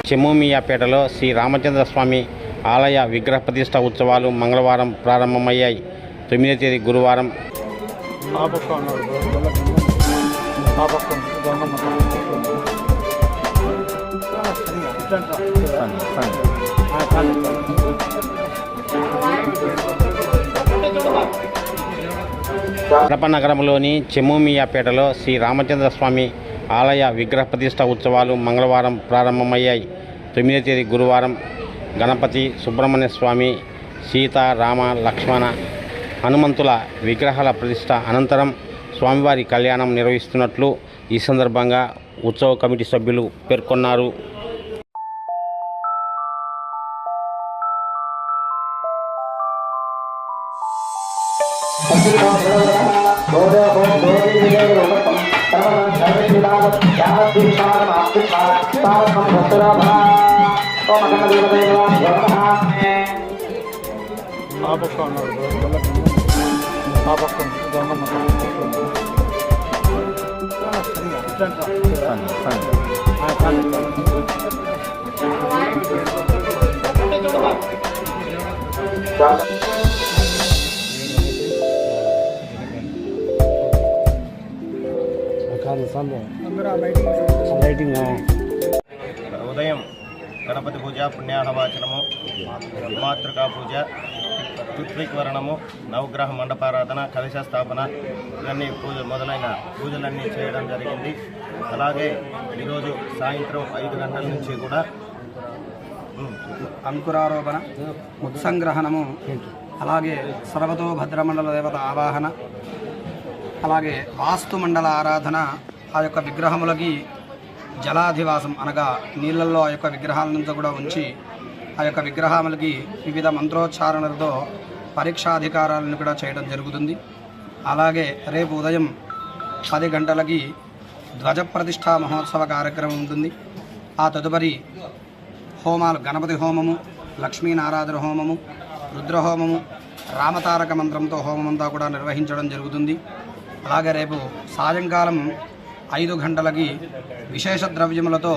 చెమ్మూమియాపేటలో శ్రీ రామచంద్ర స్వామి ఆలయ విగ్రహ ప్రతిష్ట ఉత్సవాలు మంగళవారం ప్రారంభమయ్యాయి. 9వ తేదీ గురువారం కడప నగరంలోని చెమ్మూమియాపేటలో శ్రీ రామచంద్ర స్వామి ఆలయ విగ్రహ ప్రతిష్ట ఉత్సవాలు మంగళవారం ప్రారంభమయ్యాయి. 9వ తేదీ గురువారం గణపతి, సుబ్రహ్మణ్య స్వామి, సీత, రామ, లక్ష్మణ, హనుమంతుల విగ్రహాల ప్రతిష్ట అనంతరం స్వామివారి కళ్యాణం నిర్వహిస్తున్నట్లు ఈ సందర్భంగా ఉత్సవ కమిటీ సభ్యులు పేర్కొన్నారు. ఉదయం గణపతి పూజ, పుణ్యాహవాచనము, మాతృకా పూజ, ఋత్విక్వరణము, నవగ్రహ మండపారాధన, కలశ స్థాపన ఇవన్నీ మొదలైన పూజలన్నీ చేయడం జరిగింది. అలాగే ఈరోజు సాయంత్రం 5 గంటల నుంచి కూడా అంకురారోపణ, ఉత్సంగ్రహణము, అలాగే సర్వతో భద్రమండల దేవత ఆవాహన, అలాగే వాస్తు మండల ఆరాధన, ఆ యొక్క విగ్రహములకి జలాధివాసం అనగా నీళ్ళల్లో ఆ యొక్క విగ్రహాల నుంచి కూడా ఉంచి ఆ యొక్క విగ్రహములకి వివిధ మంత్రోచ్చారణలతో పరీక్షాధికారాలను కూడా చేయడం జరుగుతుంది. అలాగే రేపు ఉదయం 10 గంటలకి ధ్వజ ప్రతిష్ఠా మహోత్సవ కార్యక్రమం ఉంటుంది. ఆ తదుపరి హోమాలు, గణపతి హోమము, లక్ష్మీనారాయణ హోమము, రుద్రహోమము, రామతారక మంత్రంతో హోమమంతా కూడా నిర్వహించడం జరుగుతుంది. అలాగే రేపు సాయంకాలం 5 గంటలకి విశేష ద్రవ్యములతో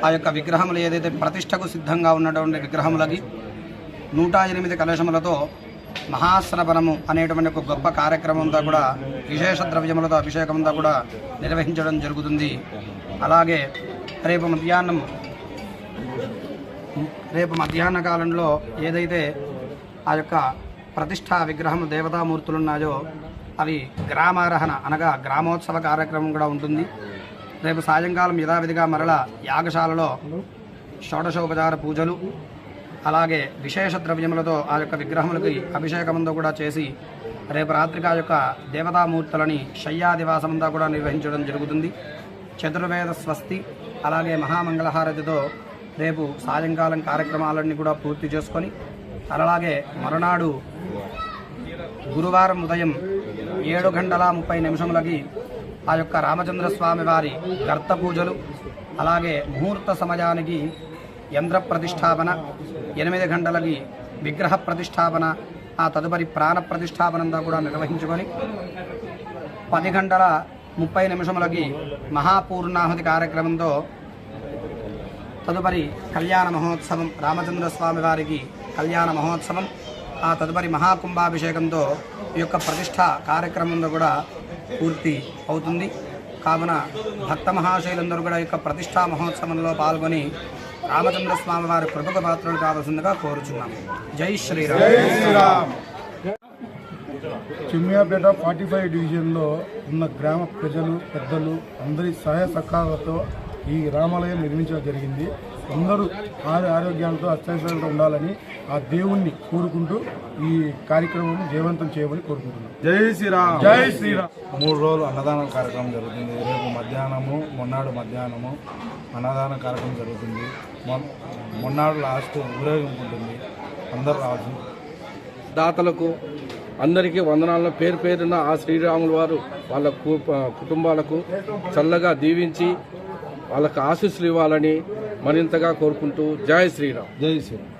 ఆ యొక్క విగ్రహములు ఏదైతే ప్రతిష్టకు సిద్ధంగా ఉన్నటువంటి విగ్రహములకి 108 కలశములతో మహాస్నపనము అనేటువంటి ఒక గొప్ప కార్యక్రమంతో కూడా విశేష ద్రవ్యములతో అభిషేకమంతా కూడా నిర్వహించడం జరుగుతుంది. అలాగే రేపు మధ్యాహ్న కాలంలో ఏదైతే ఆ యొక్క ప్రతిష్టా విగ్రహము దేవతామూర్తులు ఉన్నాయో అవి గ్రామారహణ అనగా గ్రామోత్సవ కార్యక్రమం కూడా ఉంటుంది. రేపు సాయంకాలం యథావిధిగా మరల యాగశాలలో షోడశోపచార పూజలు, అలాగే విశేష ద్రవ్యములతో ఆ యొక్క విగ్రహములకి అభిషేకమంతా కూడా చేసి రేపు రాత్రికి ఆ యొక్క దేవతామూర్తులని శయ్యాదివాసమంతా కూడా నిర్వహించడం జరుగుతుంది. చతుర్వేద స్వస్తి అలాగే మహామంగళహారతితో రేపు సాయంకాలం కార్యక్రమాలన్నీ కూడా పూర్తి చేసుకొని అలాగే మరునాడు గురువారం ఉదయం 7:30 ఆ యొక్క రామచంద్రస్వామి వారి గర్త పూజలు, అలాగే ముహూర్త సమయానికి యంత్ర ప్రతిష్టాపన, 8 గంటలకి విగ్రహ ప్రతిష్టాపన, ఆ తదుపరి ప్రాణ ప్రతిష్టాపనంతా కూడా నిర్వహించుకొని 10:30 మహాపూర్ణాహుతి కార్యక్రమంతో తదుపరి కళ్యాణ మహోత్సవం, రామచంద్రస్వామి వారికి కళ్యాణ మహోత్సవం, ఆ తదుపరి మహాకుంభాభిషేకంతో ఈ యొక్క ప్రతిష్ట కార్యక్రమంలో కూడా పూర్తి అవుతుంది. కావున భక్త మహాశైలందరూ కూడా ఈ యొక్క ప్రతిష్టా మహోత్సవంలో పాల్గొని రామచంద్రస్వామి వారి కృపకు పాత్రలు కావాల్సిందిగా కోరుచున్నాము. జై శ్రీరామ్. చెమ్మూమియాపేట 45 డివిజన్లో ఉన్న గ్రామ ప్రజలు, పెద్దలు అందరి సహాయ సహకారాలతో ఈ రామాలయం నిర్మించడం జరిగింది. అందరూ ఆరోగ్యాలతో అత్యవసరంతో ఉండాలని ఆ దేవుణ్ణి కోరుకుంటూ ఈ కార్యక్రమం జయవంతం చేయమని కోరుకుంటున్నాం. జై శ్రీరామ్. జై శ్రీరామ్. 3 రోజులు అన్నదాన కార్యక్రమం జరుగుతుంది. రేపు మధ్యాహ్నము, మొన్నాడు మధ్యాహ్నము అన్నదాన కార్యక్రమం జరుగుతుంది. మొన్నాడు లాస్ట్ ఊరేగింపు ఉంటుంది. అందరూ రాజు దాతలకు అందరికీ వందనాలను పేరు పేరున ఆ శ్రీరాముల వారు వాళ్ళ కుటుంబాలకు చల్లగా దీవించి వాళ్ళకు ఆశీస్సులు ఇవ్వాలని మరింతగా కోరుకుంటూ జై శ్రీరామ్. జై శ్రీరామ్.